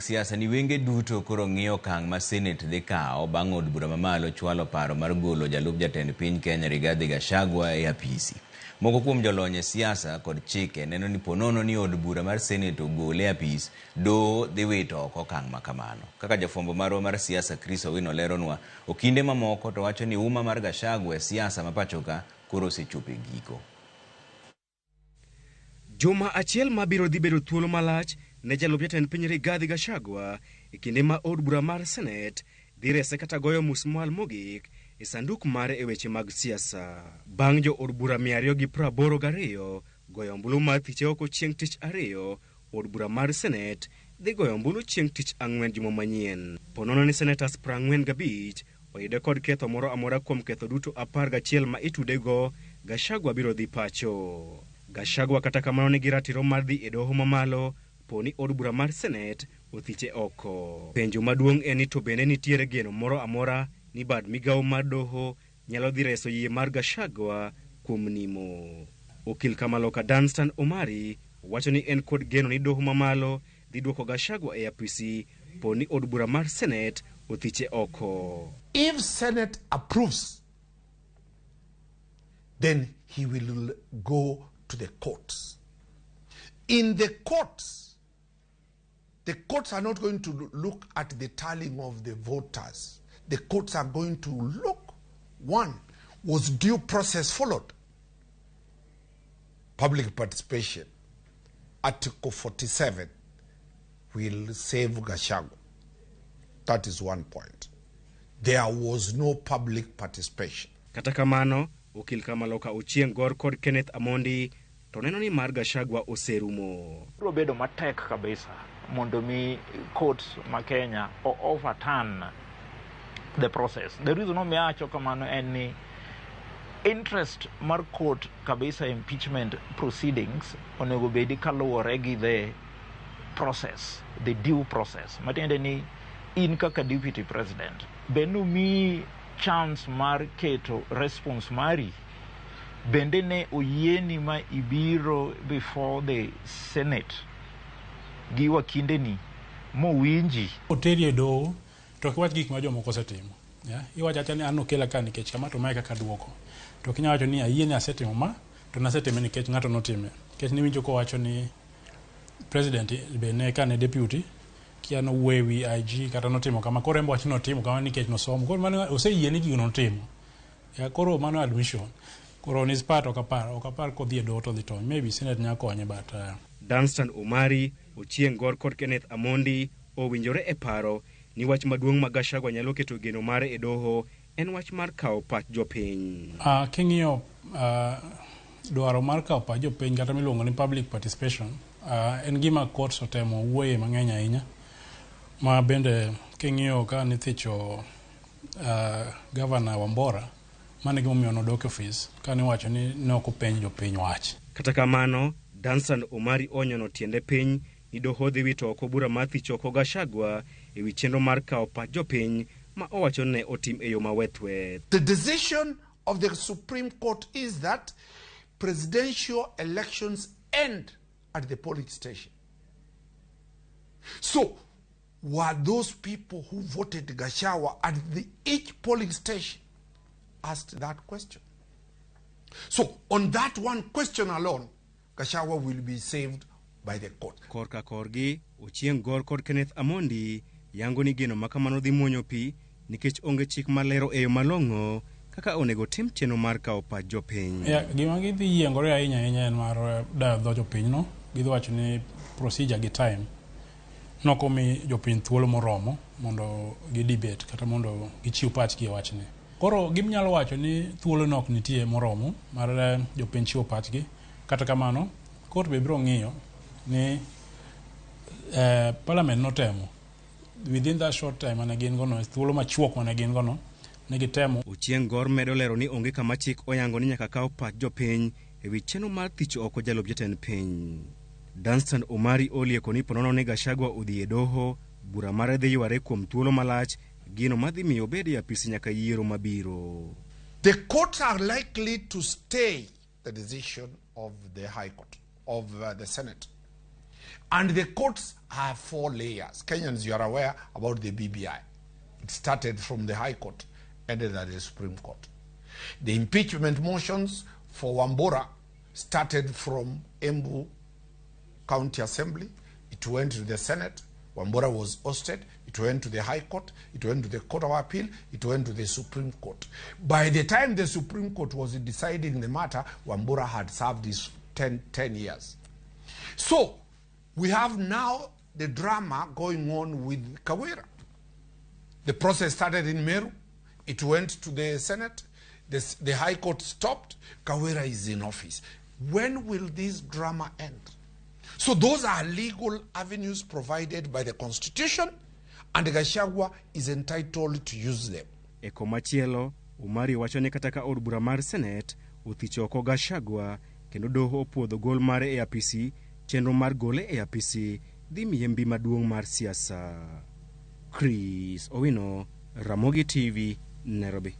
Siasa ni wenge duto koro ng'iyo okang' ma Senet dhi kawo bang' od bura mamalo chwalo paro mar golo jalup jatend piny Kenya Rigathi Gachagua e apisi. Moko kuom jolony e siasa kod chike neno ni ponono ni od bura mar Senet ogole e apis, doho dhi wito oko okang' ma kamano. Kaka jafwambo marwa mar siasa Chris Owino leronwa, okinde mamoko to wacho ni uma mar Gachagua e siasa ma pachoka koro osechopo e giko. Juma achiel mabiro dhi bedo thuolo malach ne jalup jatend piny Rigathi Gachagua e kinde ma od bura mar Senet dhi rese kata goyo musmal mogik e sanduk mare e weche mag siasa. Bang' jo od bura 282 goyo ombulu mar thiche oko chieng' tich ariyo, od bura mar Senet dhi goyo ombulu chieng' tich ang'wen juma manyien. Ponono ni senetas 45 oyude kod ketho moro amora kuom ketho duto 11 ma itudego, Gachagua biro dhi pacho. Gachagua kata kamano nigi ratiro mar dhi e doho mamalo poni od bura mar Senet othiche oko. Penjo maduong' en ni to bende nitiere geno moro amora ni bad migawo mar doho nyalo dhi reso yie mar Gachagua kuom nimo. Okil Kamaloka Danstan Omari wacho ni en kod geno ni doho mamalo dhi duoko Gachagua e apisi poni od bura mar Senet othiche oko. If Senate approves, then he will go to the courts. In the courts are not going to look at the tallying of the voters. The courts are going to look, one, was due process followed? Public participation. Article 47 will save Gachagua. That is one point. There was no public participation. Kata kamano, okil Kamaloka Ochieng Gor kod Kenneth Amondi to neno ni mar Gachagua oserumo. Biro bedo matek kabisa mondo mi courts ma Kenya overturn the process. The reason omiacho kamano en ni interest mar court kabisa impeachment proceedings onego bedi kaluwore gi the process, the due process. Matiende ni in kaka deputy president benu mi chance mar keto response mari bende ne oyieni ma ibiro before the Senate gi wakinde ni mo winji oterie do to kiwach gik ma jomoko osetimo iwacho acha ni an okela ka nikech kama to mae kaka duoko to kinya wacho ni ayie ni asetimo ma to nasetime nikech ng'ato notime nikech ni winjo ko wacho ni president be ne ka ne deputy kiano wewi IG kata notimo kama koro embo wachino timo kama nikech nosomo koro mano oseyie ni gino notimo koro mano admission koro ni part okapar ko dhie do to dhi to maybe Senate nya konye but Danstan Omari Ochieng Gor kod Kenneth Amondi owinjore e paro ni wach maduong' ma Gachagua nyalo keto geno mare e doho en wach mar kawo pach jopiny. King'iyo dwaro mar kawo pach jopiny kata miluongo ni public participation en gima courts otemo wuoye mang'eny ahinya ma bende king'iyo ka nithicho Governor Wambora mane gimomiyo nodok office kani wacho ni noko penj jopiny wach. Kata kamano Danstan Omari onyono tiende piny ni doho dhi wito oko bura mar thicho oko Gachagua e wi chenro mar kawo pach jopiny ma owacho ne otim e yo mawethweth. The decision of the Supreme Court is that presidential elections end at the polling station. So, were those people who voted Gachagua at each polling station asked that question? So, on that one question alone, Gachagua will be saved by the court. Korka korgi, Ochieng Gor kod Kenneth Amondi yango ni geno makamano dhi muonyo pi nikech onge chik malero e yo malong'o kaka onego tim chenro mar kawo pach jopiny. Gima gidhi yiengore ahinya en mar dayo dho jopiny no. Gidhi wacho ni procedure gi time nokomi jopiny thuolo moromo mondo gi debate kata mondo gichiw pachgi e wachni. Koro gimnyalo wacho ni thuolo nok nitie moromo mar jopiny chiwo pachgi. Kata kamano court be biro ng'iyo ni parliament notemo within that short time mane gin gono thuolo machuok mane gin gono ne gitemo. Ochieng Gor medo lero ni onge kama chik oyango ni nyaka kaw pach jopiny e wi chenro mar thicho oko jalup jatend piny. Danstan Omari olieko ni ponono ni Gachagua odhi e doho bura mare dhi yware kuom thuolo malach gino madhi miyo bedi apisi nyaka yiero mabiro. The courts are likely to stay the decision of the High Court, of the Senate. And the courts have 4 layers. Kenyans, you are aware about the BBI. It started from the High Court, ended at the Supreme Court. The impeachment motions for Wambora started from Embu County Assembly. It went to the Senate. Wambora was ousted. It went to the High Court. It went to the Court of Appeal. It went to the Supreme Court. By the time the Supreme Court was deciding the matter, Wambora had served his 10 years. So, we have now the drama going on with Kawira. The process started in Meru. It went to the Senate. The High Court stopped. Kawira is in office. When will this drama end? So those are legal avenues provided by the Constitution, and Gachagua is entitled to use them. E komachielo, Umari wacho ni kata ka od bura mar Senet othicho oko Gachagua kendo doho opuodho gol mare e apisi, chenro mar gole e apisi dhi miye mbi maduong' mar siasa. Chris Owino, Ramogi TV, Nairobi.